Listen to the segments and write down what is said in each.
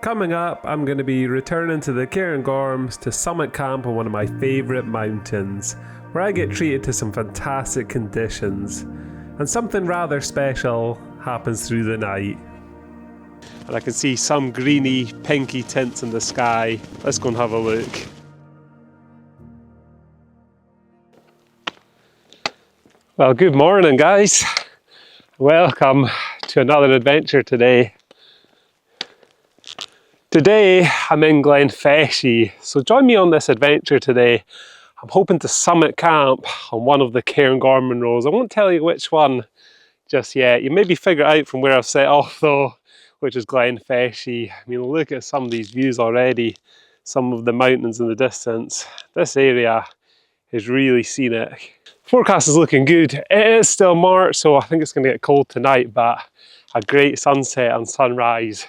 Coming up, I'm going to be returning to the Cairngorms to summit camp on one of my favourite mountains, where I get treated to some fantastic conditions, and something rather special happens through the night. And I can see some greeny, pinky tints in the sky. Let's go and have a look. Well, good morning, guys. Welcome to another adventure today. Today I'm in Glenfeshie, so join me on this adventure today. I'm hoping to summit camp on one of the Cairngorm Munros. I won't tell you which one just yet. You maybe figure it out from where I've set off though, which is Glenfeshie. I mean, look at some of these views already, some of the mountains in the distance. This area is really scenic. Forecast is looking good. It is still March, so I think it's going to get cold tonight, but a great sunset and sunrise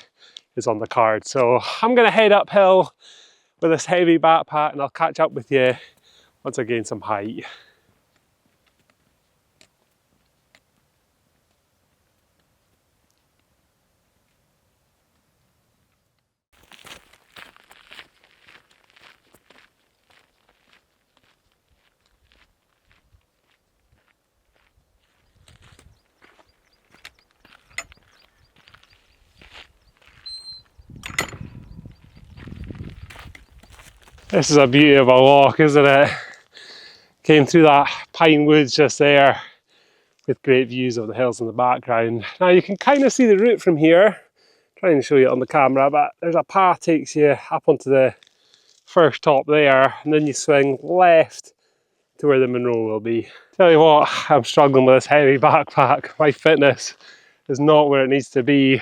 is on the card. So I'm going to head uphill with this heavy backpack and I'll catch up with you once I gain some height. This is a beauty of a walk, isn't it? Came through that pine woods just there with great views of the hills in the background. Now you can kind of see the route from here. Trying to show you it on the camera, but there's a path takes you up onto the first top there, and then you swing left to where the Munro will be. Tell you what, I'm struggling with this heavy backpack. My fitness is not where it needs to be.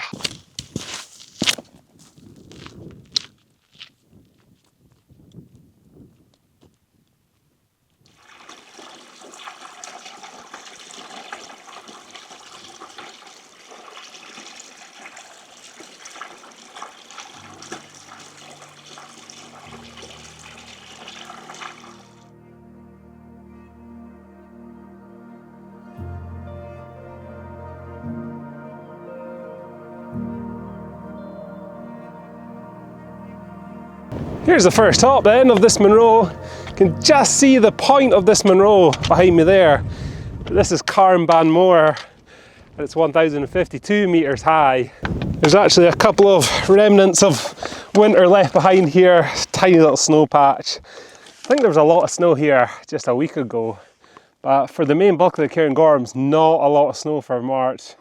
Here's the first top then of this Munro. You can just see the point of this Munro behind me there. This is Cairngorms Moor and it's 1,052 metres high. There's actually a couple of remnants of winter left behind here, tiny little snow patch. I think there was a lot of snow here just a week ago, but for the main bulk of the Cairngorms, not a lot of snow for March.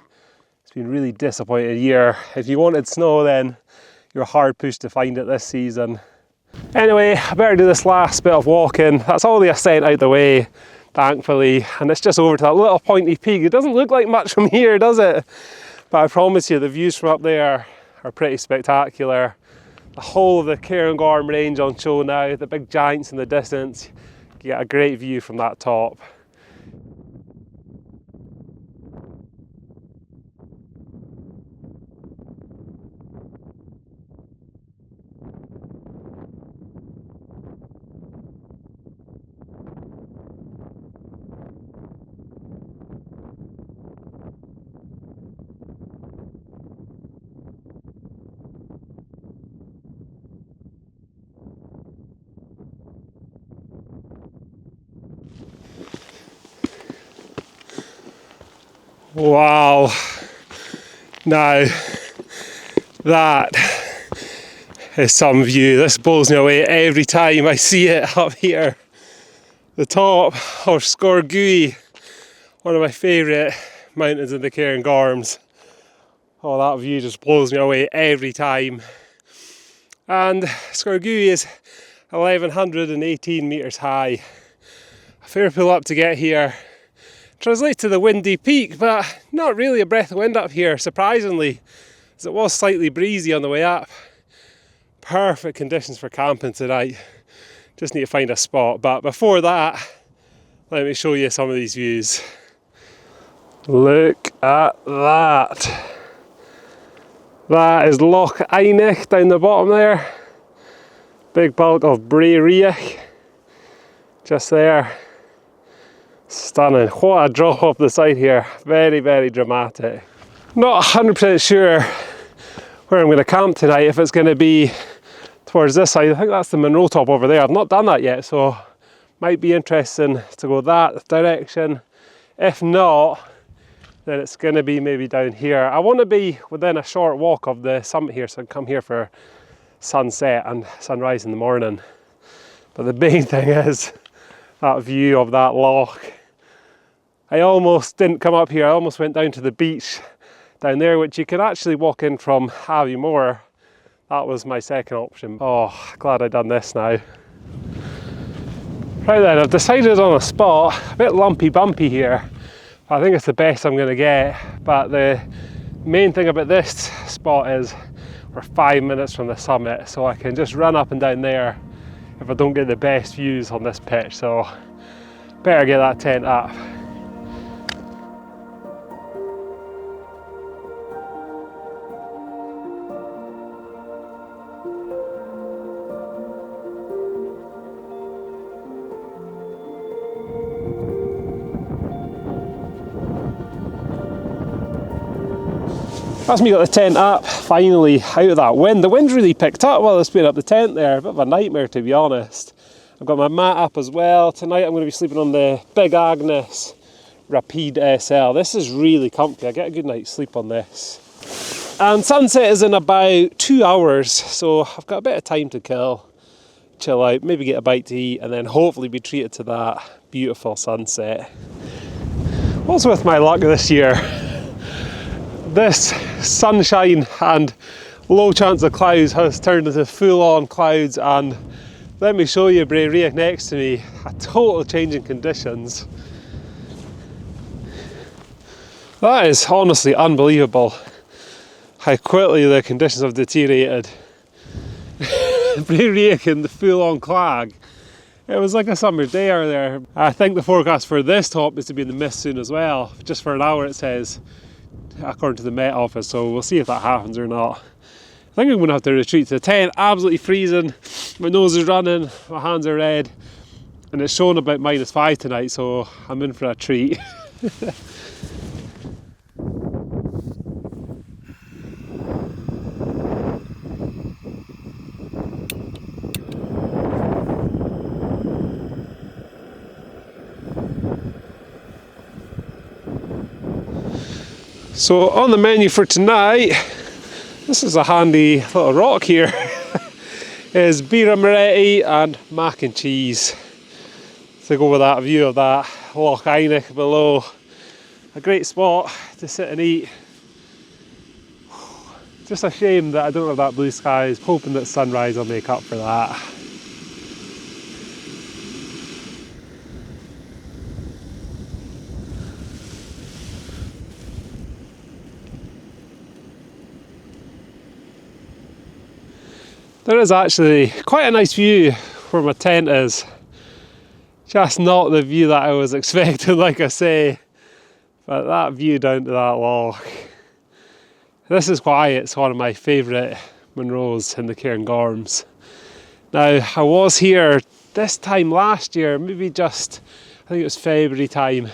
It's been a really disappointing year. If you wanted snow then you're hard pushed to find it this season. Anyway, I better do this last bit of walking. That's all the ascent out the way, thankfully, and it's just over to that little pointy peak. It doesn't look like much from here, does it? But I promise you, the views from up there are pretty spectacular. The whole of the Cairngorm range on show now, the big giants in the distance. You get a great view from that top. Wow, now that is some view. This blows me away every time I see it up here. The top of Sgor, one of my favourite mountains in the Cairngorms. Oh, that view just blows me away every time. And Sgor is 1,118 metres high. A fair pull up to get here. Translates to the windy peak, but not really a breath of wind up here, surprisingly, as it was slightly breezy on the way up. Perfect conditions for camping tonight. Just need to find a spot, but before that, let me show you some of these views. Look at that. That is Loch Einich down the bottom there. Big bulk of Bray Riach just there. Stunning. What a drop off the side here. Very, very dramatic. Not 100% sure where I'm going to camp tonight, if it's going to be towards this side. I think that's the Munro top over there. I've not done that yet, so might be interesting to go that direction. If not, then it's going to be maybe down here. I want to be within a short walk of the summit here, so I can come here for sunset and sunrise in the morning. But the main thing is that view of that loch. I almost didn't come up here. I almost went down to the beach down there, which you can actually walk in from Aviemore. That was my second option. Oh, glad I done this now. Right then, I've decided on a spot, a bit lumpy bumpy here. I think it's the best I'm going to get, but the main thing about this spot is we're 5 minutes from the summit, so I can just run up and down there if I don't get the best views on this pitch, so better get that tent up. That's me got the tent up, finally out of that wind. The wind's really picked up while I was putting up the tent there. A bit of a nightmare, to be honest. I've got my mat up as well. Tonight I'm going to be sleeping on the Big Agnes Rapide SL. This is really comfy. I get a good night's sleep on this. And sunset is in about 2 hours, so I've got a bit of time to kill, chill out, maybe get a bite to eat, and then hopefully be treated to that beautiful sunset. What's with my luck this year? This sunshine and low chance of clouds has turned into full-on clouds, and let me show you Bray Reach next to me, a total change in conditions. That is honestly unbelievable how quickly the conditions have deteriorated. Bray Reach in the full-on clag. It was like a summer day earlier. I think the forecast for this top is to be in the mist soon as well. Just for an hour it says, according to the Met Office, so we'll see if that happens or not. I think I'm going to have to retreat to the tent. Absolutely freezing, my nose is running, my hands are red, and it's showing about -5 tonight, so I'm in for a treat. So on the menu for tonight, this is a handy little rock here, is Bira Moretti and mac and cheese. To go with that view of that Loch Eynick below. A great spot to sit and eat. Just a shame that I don't have that blue skies, hoping that sunrise will make up for that. There is actually quite a nice view where my tent is. Just not the view that I was expecting, like I say. But that view down to that loch. This is why it's one of my favourite Munros in the Cairngorms. Now, I was here this time last year, maybe just, I think it was February time,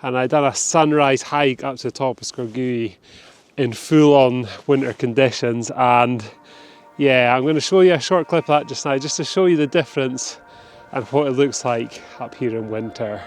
and I'd done a sunrise hike up to the top of Sgor in full-on winter conditions, and yeah, I'm going to show you a short clip of that just now, just to show you the difference and what it looks like up here in winter.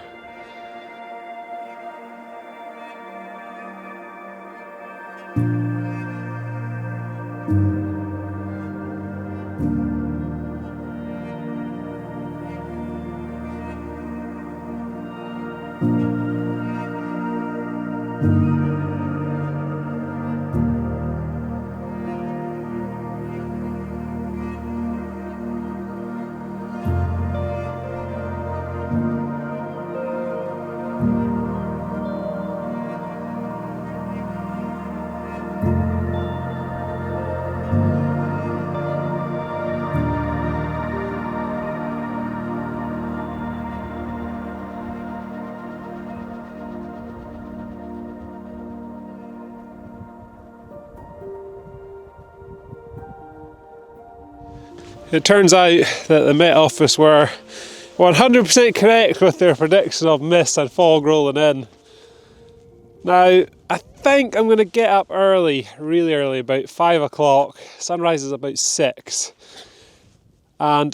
It turns out that the Met Office were 100% correct with their prediction of mist and fog rolling in. Now, I think I'm going to get up early, really early, about 5 o'clock. Sunrise is about 6. And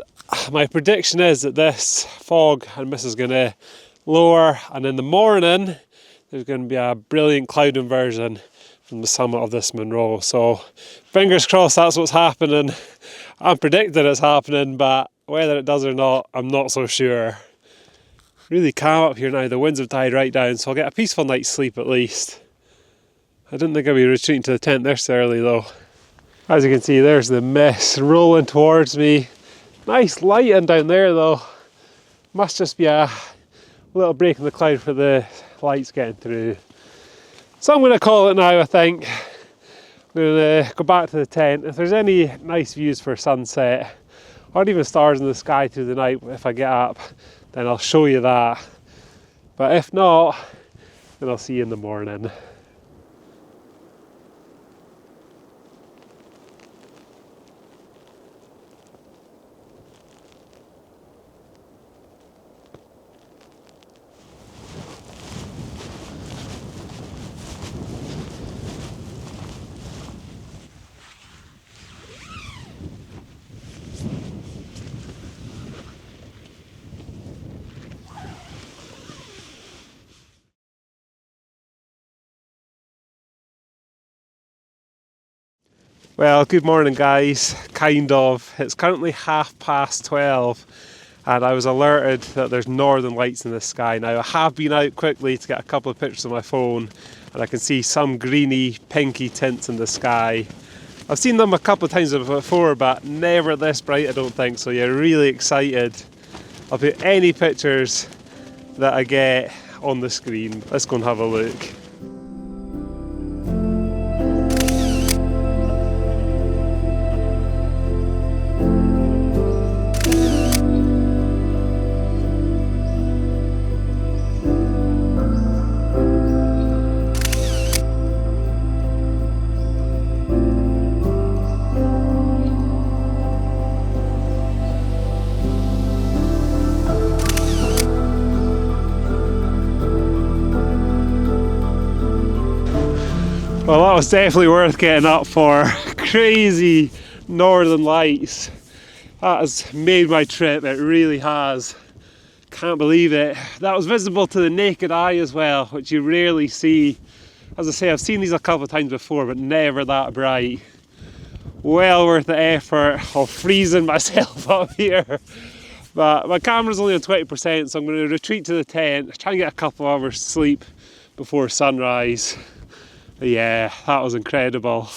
my prediction is that this fog and mist is going to lower, and in the morning there's going to be a brilliant cloud inversion from the summit of this Munro. So fingers crossed that's what's happening. I'm predicting it's happening, but whether it does or not, I'm not so sure. Really calm up here now. The winds have died right down, so I'll get a peaceful night's sleep at least. I didn't think I'd be retreating to the tent this early though. As you can see, there's the mist rolling towards me. Nice lighting down there though. Must just be a little break in the cloud for the lights getting through. So I'm going to call it now, I think. I'm going to go back to the tent. If there's any nice views for sunset, or even stars in the sky through the night if I get up, then I'll show you that. But if not, then I'll see you in the morning. Well, good morning guys, kind of. It's currently 12:30 and I was alerted that there's northern lights in the sky. Now I have been out quickly to get a couple of pictures on my phone and I can see some greeny, pinky tints in the sky. I've seen them a couple of times before, but never this bright I don't think, so yeah, really excited. I'll put any pictures that I get on the screen. Let's go and have a look. Well, that was definitely worth getting up for. Crazy northern lights. That has made my trip, it really has. Can't believe it. That was visible to the naked eye as well, which you rarely see. As I say, I've seen these a couple of times before, but never that bright. Well worth the effort of freezing myself up here. But my camera's only on 20%, so I'm going to retreat to the tent, try and get a couple of hours sleep before sunrise. But yeah, that was incredible.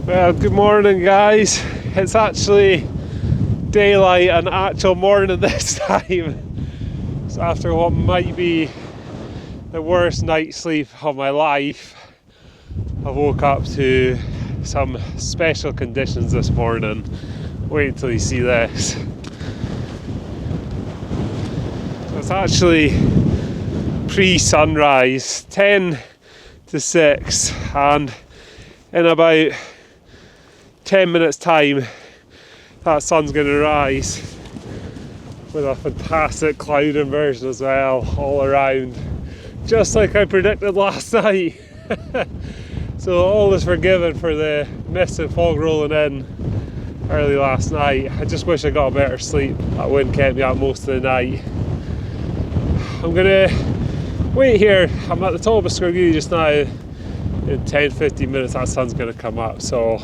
Well, good morning guys. It's actually daylight and actual morning this time. So after what might be the worst night's sleep of my life, I woke up to some special conditions this morning. Wait until you see this. So it's actually pre-sunrise, 10 to 6, and in about 10 minutes time that sun's going to rise with a fantastic cloud inversion as well all around, just like I predicted last night. So all is forgiven for the mist and fog rolling in early last night. I just wish I got a better sleep. That wind kept me up most of the night. I'm gonna wait here. I'm at the top of Sgor just now. In 10-15 minutes that sun's gonna come up, so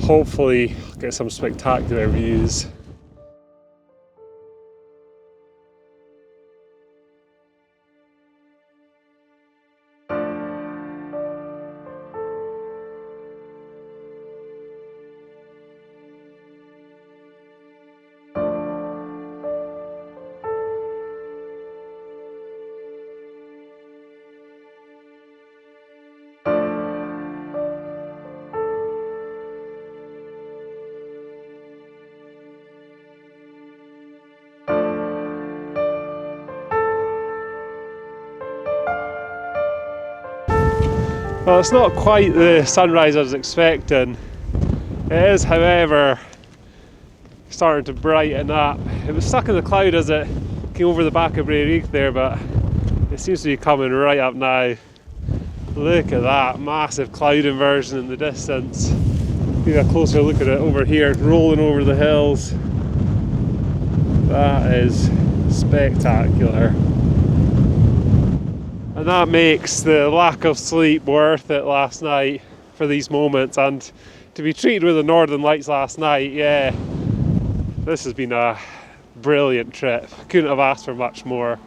hopefully I'll get some spectacular views. Well, it's not quite the sunrise I was expecting. It is, however, starting to brighten up. It was stuck in the cloud as it came over the back of Brayreek there, but it seems to be coming right up now. Look at that massive cloud inversion in the distance. Get a closer look at it over here, rolling over the hills. That is spectacular. And that makes the lack of sleep worth it last night for these moments. And to be treated with the Northern Lights last night, yeah, this has been a brilliant trip. Couldn't have asked for much more.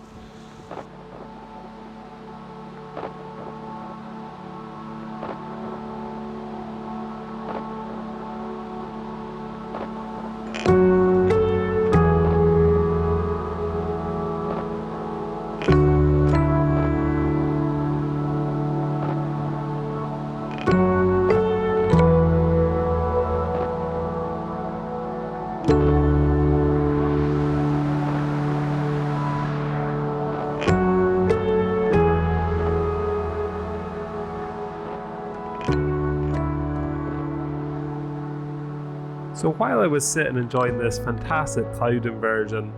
So while I was sitting enjoying this fantastic cloud inversion,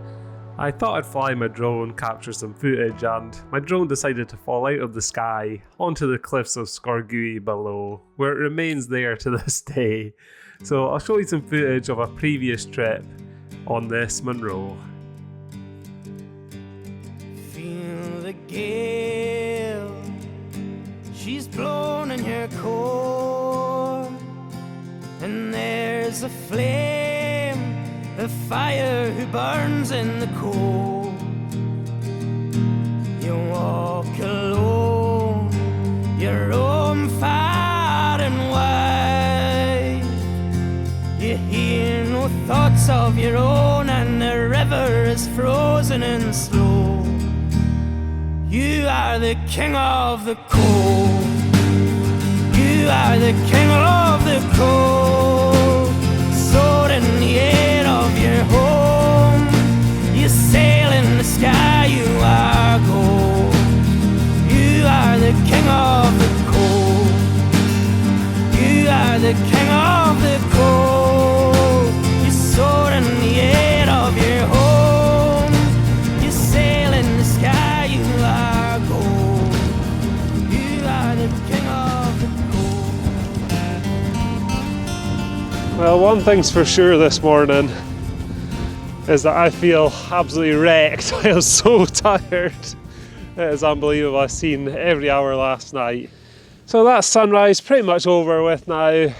I thought I'd fly my drone, capture some footage, and my drone decided to fall out of the sky onto the cliffs of Sgor below, where it remains there to this day. So I'll show you some footage of a previous trip on this Munro. Feel the gale, she's blown in your core, and there's a flame, a fire who burns in the cold. You walk alone, you roam far and wide. You hear no thoughts of your own, and the river is frozen and slow. You are the king of the cold. You are the king of the cold. Soared in the air of your home, you sail in the sky, you are gold. You are the king of the cold. You are the king of the cold. You soar in the air of your home, you sail in the sky, you are gold. You are the king of the cold. Well, one thing's for sure this morning is that I feel absolutely wrecked. I am so tired. It is unbelievable. I've seen every hour last night. So that's sunrise pretty much over with now.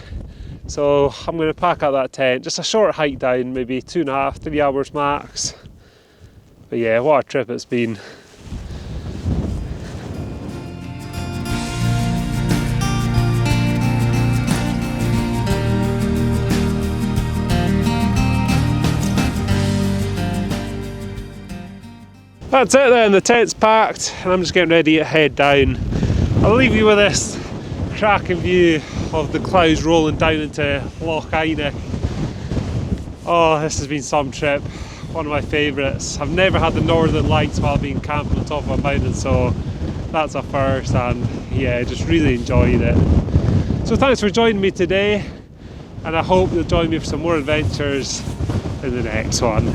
So I'm going to pack up that tent. Just a short hike down, maybe 2.5, 3 hours max. But yeah, what a trip it's been. That's it then, the tent's packed and I'm just getting ready to head down. I'll leave you with this cracking view of the clouds rolling down into Loch Eineach. Oh, this has been some trip, one of my favourites. I've never had the Northern Lights while being camping on top of a mountain, so that's a first, and yeah, just really enjoyed it. So thanks for joining me today, and I hope you'll join me for some more adventures in the next one.